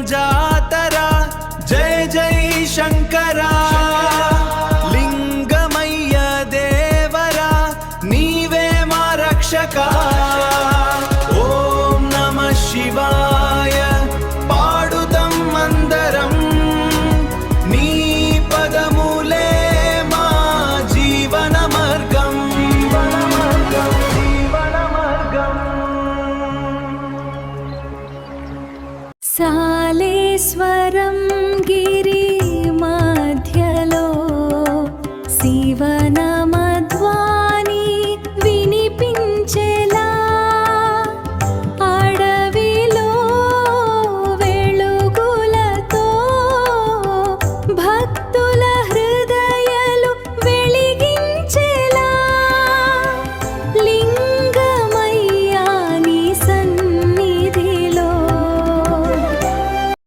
జాతర జయ జై శంకరా లింగమయ్య దేవరా నీవే మా రక్షక ఓం నమః శివాయ పాడుదం అందరం నీ పదములే మా జీవన మార్గం సాలేశ్వరం గిరి